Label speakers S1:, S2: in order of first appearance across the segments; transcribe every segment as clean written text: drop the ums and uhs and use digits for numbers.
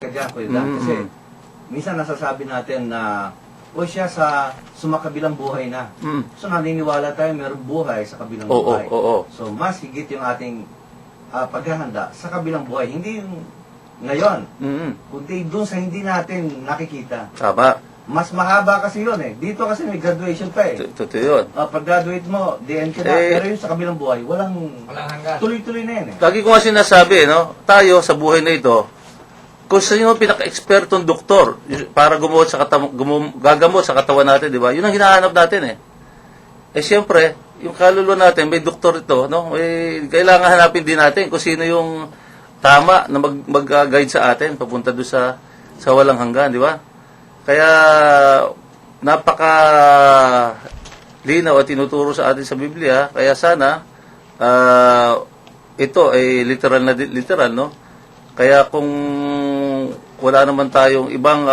S1: Kaya ko yun, kasi minsan nasasabi natin na o siya sa sumakabilang buhay na. So naniniwala tayo mayroong buhay sa kabilang buhay. So mas higit yung ating paghahanda sa kabilang buhay. Hindi yung ngayon, kundi doon sa hindi natin nakikita.
S2: Tama.
S1: Mas mahaba kasi yun eh. Dito kasi may graduation pa eh.
S2: Totoo yun.
S1: Pag-graduate mo, DN ka na. Pero yung sa kabilang buhay, walang
S3: hanggan.
S1: Tuloy-tuloy na yan eh.
S2: Lagi ko nga sinasabi, no? Tayo sa buhay na ito, kung sino ang pinaka-expertong doktor para gagamot sa katawan natin, di ba? Yun ang hinahanap natin eh. Eh siyempre, yung kaluluwa natin, may doktor ito, no? Kailangan hanapin din natin kung sino yung tama na mag-guide sa atin papunta doon sa walang hanggan, di ba? Kaya napaka linaw at tinuturo sa atin sa Biblia. Kaya sana ito ay literal, no? Kaya kung wala naman tayong ibang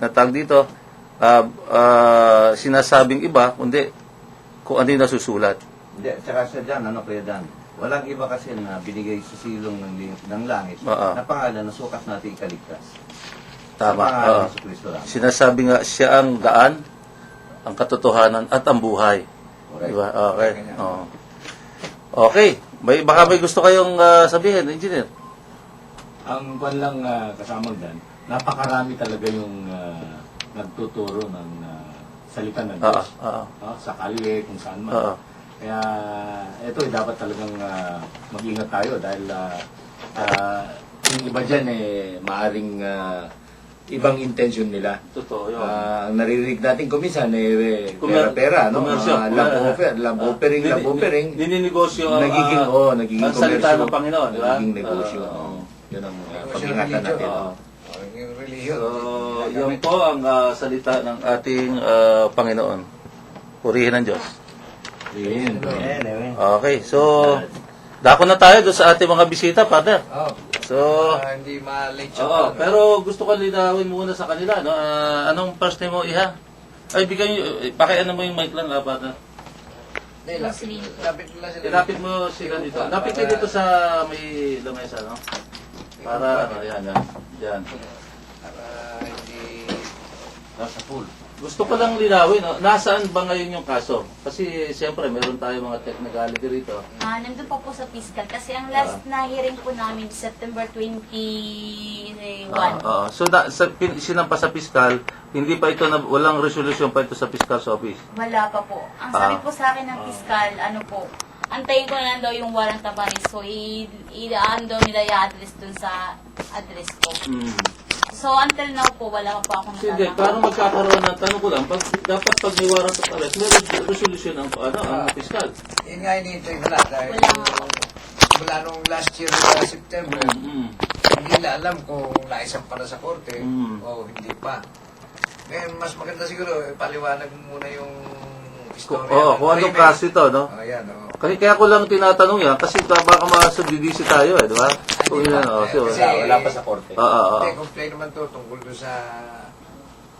S2: natag dito, sinasabing iba, kundi kung ano yung nasusulat.
S1: Hindi, tsaka siya dyan, Kuya Dan? Walang iba kasi na binigay sa silong ng langit na pangalan na sukat natin ikaligtas.
S2: Tama.
S1: Sa pangalan sa Kristo lang.
S2: Sinasabi nga, siya ang daan, ang katotohanan, at ang buhay.
S1: Correct.
S2: Diba? Okay. Okay. Baka may gusto kayong sabihin, Engineer.
S3: Ang kwan lang kasamang dan, napakarami talaga yung nagtuturo ng salita ng Diyos. Sa kalye, kung saan man. Kaya ito dapat talagang mag-ingat tayo dahil yung iba dyan maaring ibang intention nila.
S2: Totoo yun.
S3: Ang naririnig natin kuminsan pera-pera, no? Love offering.
S2: Nininegosyo
S3: nagiging
S2: ang salita ng Panginoon, di ba?
S3: Nagiging negosyo. Yun ang pag-ingatan natin.
S2: So, yun po ang salita ng ating Panginoon. Purihin ng Diyos. Okay, so dako na tayo doon sa ating mga bisita, Father. So,
S3: hindi ma-late
S2: siya. Pero gusto ko linawin muna sa kanila, no? Anong first name mo, Iha? Ay, pakiano mo yung mic lang, Father. Lapit mo sila dito. Lapit kayo dito sa may lamesa, no? Para, yan.
S3: Para hindi
S2: Nasa pool. Gusto ko lang linawin, no? Nasaan ba ngayon yung kaso? Kasi siyempre meron tayo mga technicality rito.
S4: Nandun pa po sa fiscal. Kasi ang last na hearing po namin, September 21.
S2: So, sinampa sa fiscal, hindi pa ito, walang resolution pa ito sa fiscal's office?
S4: Wala pa po. Ang sabi po sa akin ng fiscal, antayin ko na lang daw yung warrant of arrest. So, i-aan daw nila i-address dun sa address ko. So, until now po, wala pa akong
S2: Sige, para magkakaroon ng tanong ko lang, dapat pag may warrant of arrest, may resolution ang fiscal.
S5: Yun nga hinihintay ko lang dahil mula nung last year na September, hindi nila alam kung naisang para sa korte o hindi pa. Ngayon, mas maganda siguro, paliwanag muna yung istorya.
S2: Kung anong kaso ito, no?
S5: Ayan,
S2: Kaya ko lang tinatanong yan, kasi baka masubdivisi tayo, di ba?
S3: wala pa sa korte.
S5: Hindi, complain naman to tungkol doon sa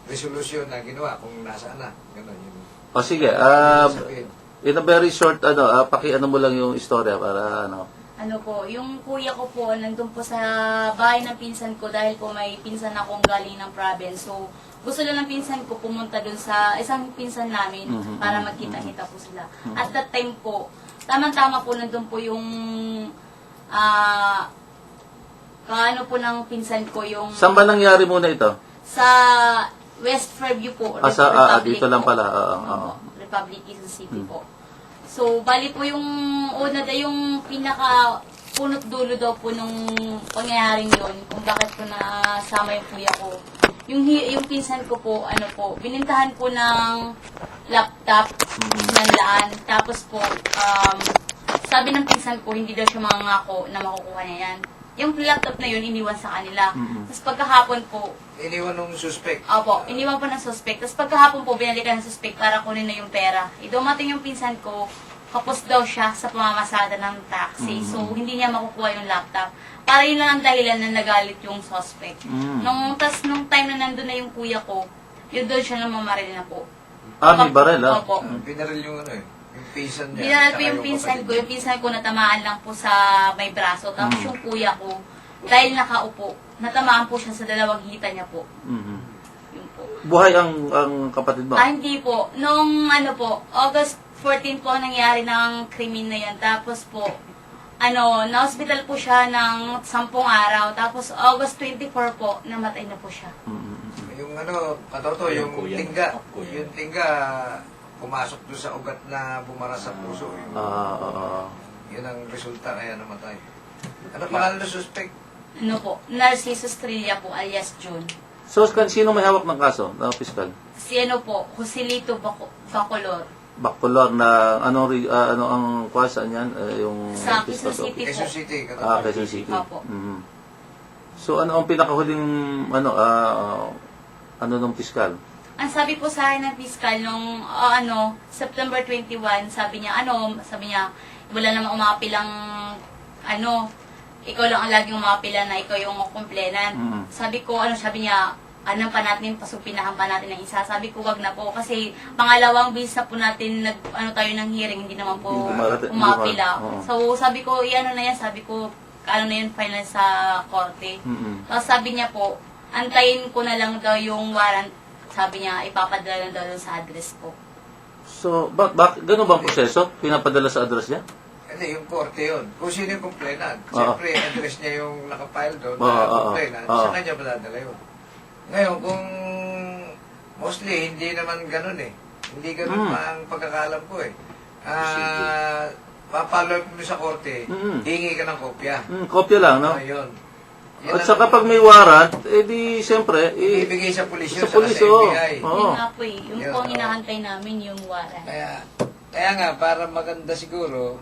S5: resolution na ginawa kung nasaan na. Ganun, yun.
S2: Sige, in a very short, pakiano mo lang yung istorya para
S4: yung kuya ko po, nandun po sa bahay ng pinsan ko dahil po may pinsan akong galing ng province. So, gusto lang ng pinsan ko pumunta dun sa isang pinsan namin para magkita-kita po sila. At that time po, tamang-tama po nandun po yung kaano po ng pinsan ko yung...
S2: Saan ba nangyari muna ito?
S4: Sa West Fairview po.
S2: Dito lang pala.
S4: Republic Quezon City po. So, bali po yung una yung pinaka punot dulo daw po nung pangyayaring yun, kung bakit po nasama yung kuya ko. Yung pinsan ko po, binintahan po ng laptop ng daan. Tapos po, sabi ng pinsan ko, hindi daw siya mangangako na makukuha niya yan. Yung laptop na yun, iniwan sa kanila. Tapos pagkahapon po,
S5: iniwan ng suspect?
S4: Opo, iniwan po ng suspect. Tapos pagkahapon po, binalikan ng suspect para kunin na yung pera. Dumating yung pinsan ko, kapos daw siya sa pamamasada ng taxi. So, hindi niya makukuha yung laptop. Para yun lang ang dahilan na nagalit yung suspect. Nung time na nandun na yung kuya ko, yun doon siya namamaril na po.
S2: May baril,
S4: Opo.
S5: Binaril yung yung pinsan niya.
S4: Binaril po yung pinsan ko. Yung pinsan ko natamaan lang po sa may braso. Tapos yung kuya ko, dahil nakaupo, natamaan po siya sa dalawang hita niya po.
S2: Mhm.
S4: Yun po.
S2: Buhay ang kapatid mo?
S4: Hindi po. Nung August 14 po nangyari ng krimen na yan. Tapos po, na-hospital po siya ng 10 araw. Tapos August 24 po, namatay na po siya.
S5: Yung katoto, yung
S3: Kuya.
S5: tingga.
S3: Kuya.
S5: Yung tingga, pumasok doon sa ugat na bumara sa puso. Yun ang resulta kaya namatay. Ano pangalan ng suspect?
S4: Narciso Estrella po, alias June.
S2: So, sino may hawak ng kaso na piskal?
S4: Si Joselito Bacolor.
S2: Bacolor na ano ang kwasa niyan? Yung
S4: Sa
S2: piskal
S4: Quezon City po.
S5: Quezon City. katoto.
S2: Quezon City.
S4: Opo.
S2: Mhm. So, ano ang pinakahuling ng piskal?
S4: Ang sabi po sa akin ng piskal nung September 21, sabi niya, wala namang umapilang ikaw lang ang laging umapila na ikaw yung complainant. Sabi ko, sabi niya, pa natin, pasupinahan pa natin ng isa. Sabi ko, wag na po. Kasi pangalawang bis na po natin tayo ng hearing, hindi naman po umapila. So, sabi ko, na yan. Sabi ko, na yun, final sa korte. Tapos sabi niya po, antayin ko na lang daw yung warrant. Sabi niya, ipapadala lang daw sa address ko.
S2: So, ganun ba ang proseso? Pinapadala sa address niya?
S5: Hindi, yung korte yun. Kung sino yung complainant. Siyempre, address niya yung nakapile doon na complainant. Sa kanya madadala yun. Ngayon, kung mostly, hindi naman ganun eh. Hindi ganun pa ang pagkakalam ko eh. Papalo mo sa korte, hingi ka ng kopya.
S2: Kopya lang, no?
S5: Yun.
S2: At saka pag may warrant, di siyempre,
S5: ibibigay sa pulis yun,
S2: sa pulis,
S5: sa NBI.
S4: Yun nga po eh. Yung po ang hinahantay namin, yung warrant.
S5: Kaya nga, para maganda siguro,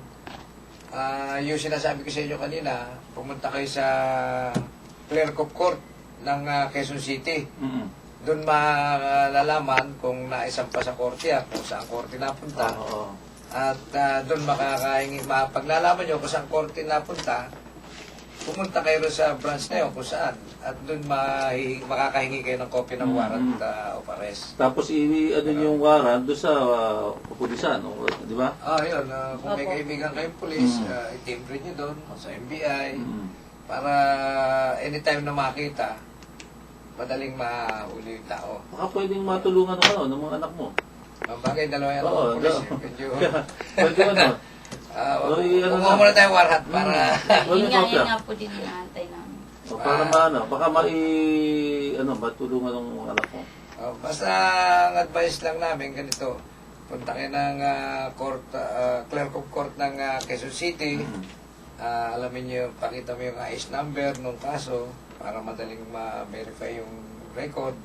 S5: yung sinasabi ko sa inyo kanina, pumunta kayo sa Clerk of Court ng Quezon City. Doon malalaman kung naisampa sa korte at kung saan korte napunta. At doon paglalaman nyo kung saan korte napunta, pumunta kayo sa branch na yun kung saan. At doon makakahingi kayo ng copy ng warrant of arrest.
S2: Tapos yung warrant doon sa pupulisan, di ba?
S5: Yun. Kung may kaibigan kayong pulis, itimbre nyo doon sa NBI para anytime na makita, madaling mahuli yung tao.
S2: Baka pwedeng matulungan ng mga anak mo.
S5: Bagay, dalawa yan ang pulis. Medyo...
S2: Pwede
S5: Kumuha muna tayo warrant para...
S4: Yun nga po din hinahantay namin.
S2: Para baka matulungan ng mga anak mo.
S5: Basta ang advice lang namin ganito, punta kayo ng clerk of court ng Quezon City, alamin nyo, pakita mo yung IS number ng kaso para madaling ma-verify yung record.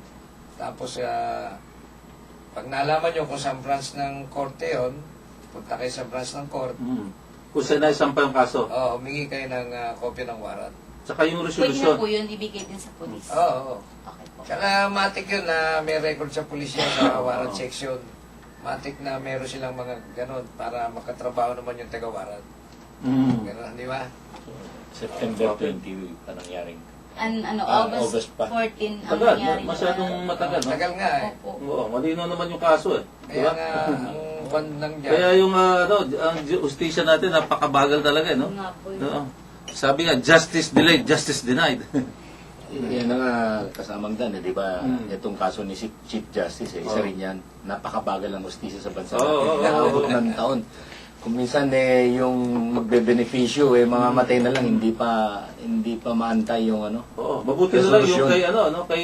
S5: Tapos, pag nalaman nyo kung saan branch ng korte yun, punta kayo sa branch ng court.
S2: Kung saan naisampa yung kaso.
S5: Humingi kayo ng kopya ng warrant.
S2: Tsaka yung
S4: Pwede
S2: resolusyon.
S4: na po yun, ibigay din sa polis.
S5: Oo.
S4: Okay po.
S5: Tsaka matik yun na may record sa pulisya sa warrant section. Matik na meron silang mga ganon para makatrabaho naman yung taga-warrant. Ganon, di ba?
S3: September 20 pa nangyaring.
S4: August
S3: pa.
S4: 14 ang
S2: Tagal,
S4: nangyari.
S2: masyadong matagal, no?
S5: Tagal nga eh.
S4: Opo.
S2: Oo, malino naman yung kaso eh.
S5: Kaya nga, ang bandang dyan.
S2: Kaya yung ang justisya natin, napakabagal talaga, no?
S4: Nga po yun.
S2: Oo. Sabi nga, justice delayed, justice denied.
S3: Yan na nga kasamang dan, di ba? Itong kaso ni Chief Justice, isa rin yan. Napakabagal ang hustisya sa bansa natin. Naabot ng taon. Kung minsan yung magbe-benepisyo, mamamatay na lang, hindi pa maantay yung
S2: Oo, mabuti na lang yung kay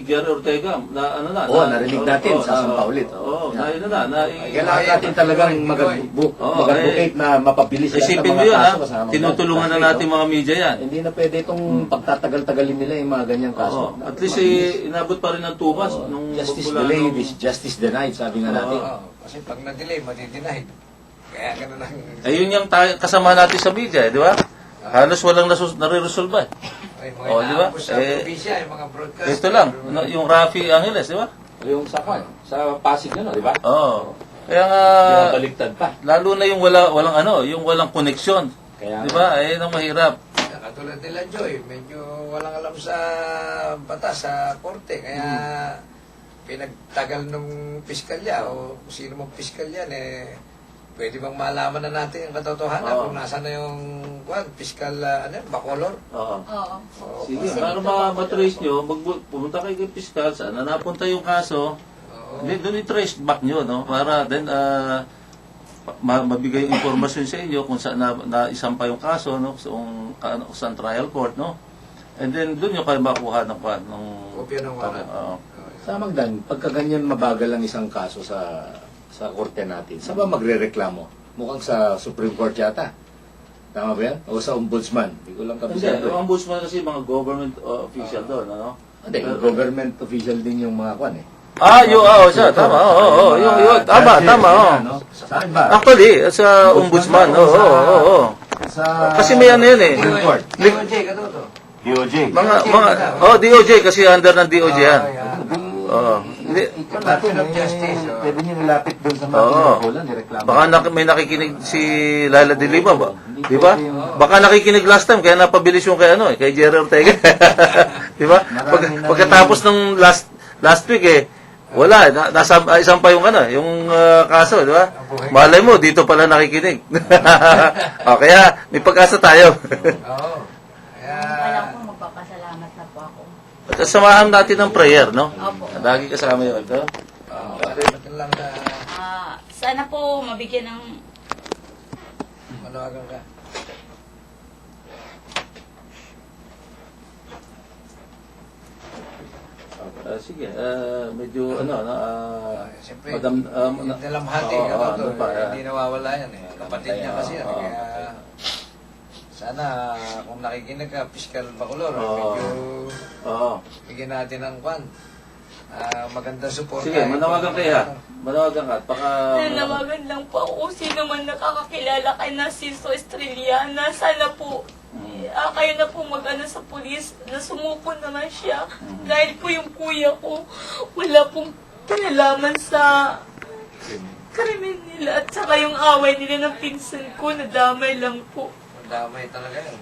S2: Jerry Ortega,
S3: narinig natin, sasampa ulit. Kailangan natin talagang mag-advocate na mapabilis lahat ng
S2: Isipin mo
S3: mga
S2: yun,
S3: kaso.
S2: tinutulungan na natin mga media yan.
S3: Hindi na pwede itong pagtatagal-tagalin nila yung mga ganyang kaso.
S2: At least inabot pa rin ng 2 months.
S3: Justice delayed is justice denied, sabi nga natin.
S5: Kasi pag na-delay, madi-deny. Kaya gano'n lang.
S2: Ayun yung kasama natin sa media, di ba? Halos walang nare-resolve.
S5: Ay, mga
S2: di ba?
S5: inaabos sa probinsya, yung mga broadcaster.
S2: Ito lang, yung Rafi Angeles, di ba?
S3: Yung sa Pasig di ba?
S2: Oo. Kaya nga,
S3: Baliktad pa.
S2: lalo na yung walang koneksyon. Di ba? Ayun ang mahirap.
S5: Katulad nila Joy, medyo walang alam sa batas, sa korte. Kaya pinagtagal ng piskalya o kung sino mong piskalya, pwede bang malaman na natin yung katotohanan
S2: Oo.
S5: kung nasaan na yung fiscal, Bacolor?
S2: Oo.
S4: Oo.
S2: Sige,
S4: Kasi
S2: para
S4: dito po,
S2: ma-trace nyo, pumunta kayo kay Piskal, saan na napunta yung kaso, doon i-trace back nyo, no? Para then, mabigay yung informasyon sa inyo kung saan naisampa yung kaso, no? Sa trial court, no? And then, doon nyo kayo makuha ng
S5: Kopya ng warrant.
S2: Oo.
S3: Sa Magdan, pagka ganyan mabagal ang isang kaso sa korte natin, saan ba magre-reklamo? Mukhang sa Supreme Court yata. Tama ba yan? O sa Ombudsman? Hindi ko lang
S2: Hindi,
S3: kabisado.
S2: yung ombudsman kasi mga government official doon, ano?
S3: Hindi, government official din yung mga kwan eh.
S2: Siya, tama, tama,
S3: Saan ba?
S2: Actually, sa ombudsman, oo. Kasi may ano yun eh.
S5: DOJ, katoto.
S2: DOJ kasi under ng DOJ yan. Hindi.
S5: Department of Justice.
S3: Pwede nyo nilapit doon sa mga
S2: Oo.
S3: pinagkulan, nireklamo.
S2: Baka may nakikinig si Laila de Lima ba? Di ba? Baka nakikinig last time kaya napabilis yung kay Jerry Ortega. Di ba? Pagkatapos ng last week wala, nasa isang pa yung kaso, di ba? Malay mo dito pala nakikinig. Kaya may pag-asa tayo.
S5: Oo.
S4: Kaya po, magpapasalamat na po ako.
S2: At samahan natin ng prayer, no?
S4: Opo.
S2: Lagi kasama yun ito.
S5: Bakit lang na
S4: Sana po mabigyan ng
S5: manawagan ka?
S2: Sige, medyo
S5: Siyempre,
S2: Madam,
S5: nilamhati, hindi nawawala yan eh. Kapatid niya kasi yan. Kaya, sana kung nakikinig ka, Fiscal Bacolor, medyo bigyan natin ng kwan. Maganda support.
S2: Sige, manawagan kaya. Manawagan ka. Baka...
S4: nanawagan lang po ako kung sino man nakakakilala kay Narciso Estrellana. Sana po, kayo na po mag-ano sa pulis na sumuko naman siya. Dahil po yung kuya ko, wala pong kinalaman sa krimen nila. At saka yung away nila ng pinsan ko, nadamay lang po.
S5: Damay talaga yan.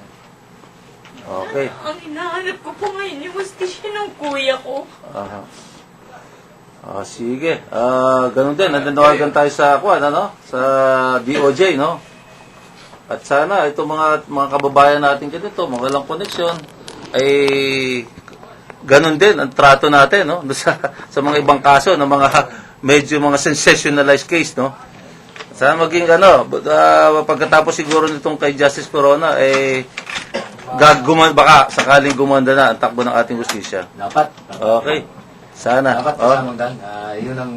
S2: Okay.
S4: Ang hinahanap ko po ngayon yung hustisya ng kuya ko.
S2: Sige. Ganun din. Nandanawagan tayo sa sa DOJ, no? At sana itong mga kababayan natin ganito, mga walang koneksyon, ay ganun din ang trato natin, no? Sa mga ibang kaso ng mga medyo mga sensationalized case, no? Sana maging pagkatapos siguro nitong kay Justice Corona, baka sakaling gumanda na ang takbo ng ating justisya.
S3: Dapat.
S2: Okay. Sana.
S3: Dapat kasama Dan. Yun ang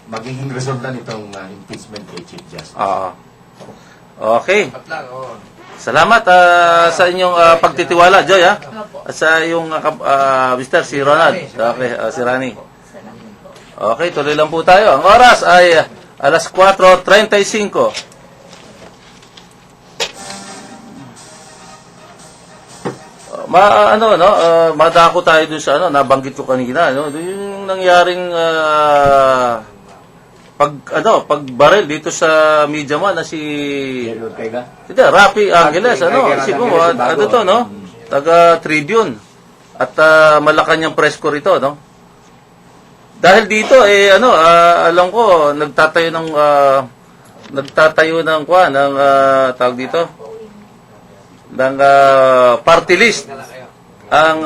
S3: magiging resulta nitong impeachment kay Chief Justice.
S2: Okay.
S5: Dapat lang, oo.
S2: Salamat sa inyong pagtitiwala, Joy, ha? At sa iyong Mr. si Ronald. Okay, si Rani. Okay, tuloy lang po tayo. Ang oras ay alas 4:35. Madako tayo dun sa nabanggit ko kanina, no? Yung nangyaring pagbaril dito sa media man na si
S3: Jerry Ortega.
S2: Rafi Angeles, taga Tribune at Malacanang press ko rito, no? Dahil dito alam ko nagtatayo ng tawag dito ng party list ang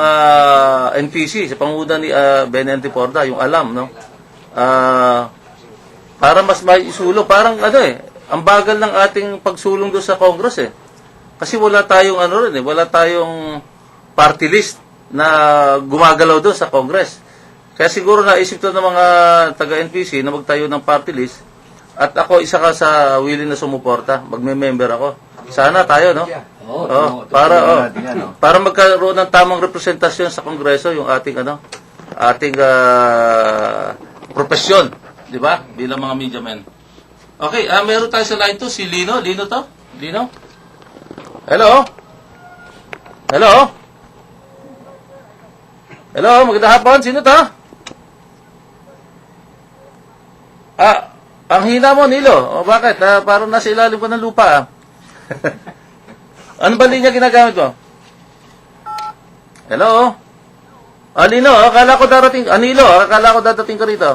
S2: NPC sa pangunguna ni Benente Porda, yung alam, no? Para mas maisulong, parang ang bagal ng ating pagsulong doon sa Congress Kasi wala tayong wala tayong party list na gumagalaw doon sa Congress. Kaya siguro naisip to ng mga taga-NPC na magtayo ng party list at ako isa ka sa willing na sumuporta, magme-member ako. Sana tayo, no? Para magkaroon ng tamang representasyon sa Kongreso yung ating profesyon. Di ba? Bilang mga media men. Okay, meron tayo sa line 2, si Lino. Lino to? Lino? Hello? Hello? Hello, magandang hapon. Sino to? Ang hina mo, Nilo. Bakit? Parang nasa ilalim ko ng lupa. Ano ba linya ginagamit mo? Hello? Lino, akala ko darating. Nilo, akala ko dadating ka rito.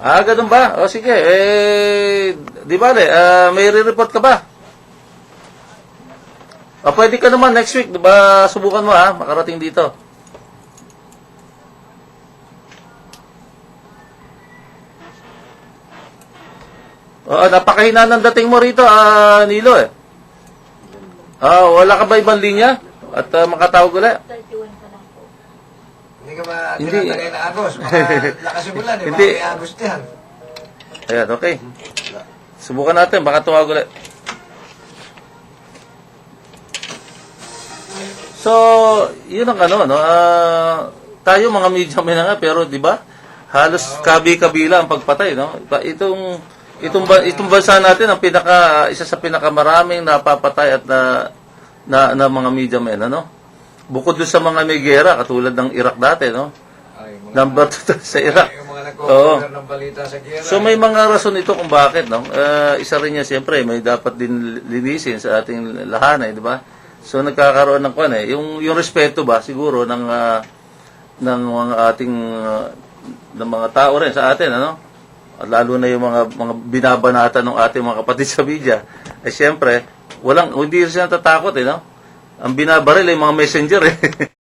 S2: Ganun ba? O sige, di ba may re-report ka ba? Pwede ka naman next week, di ba? Subukan mo makarating dito. Napakahina ng dating mo rito, Nilo wala ka ba ibang linya? At makatawag ulit?
S4: 31 pa lang po.
S5: Hindi ka ba
S2: Hindi.
S5: tinatagay na Agos? Baka lakas yung ulan,
S2: Hindi.
S5: Baka may Agos diyan.
S2: Ayan, okay. Subukan natin, baka tumawag ulit. So, yun ang no? Tayo mga media men na nga, pero di ba? Halos kabi-kabila ang pagpatay, no? Itong bansa natin ang isa sa pinakamaraming napapatay at na mga media men, ano? Bukod doon sa mga may gera, katulad ng Iraq dati, no?
S5: Ay, mga,
S2: Number 2 sa Iraq.
S5: yung mga
S2: Oo.
S5: nagko-cover ng balita sa gera.
S2: So may mga rason ito kung bakit, no? Isa rin niya siyempre, may dapat din linisin sa ating lahanay, di ba? So nagkakaroon ng yung respeto ba siguro ng mga ating ng mga tao rin sa atin, ano? At lalo na yung mga binabanatan ng ating mga kapatid sa media. Siyempre, hindi sila natatakot, no? Ang binabaril ay mga messenger,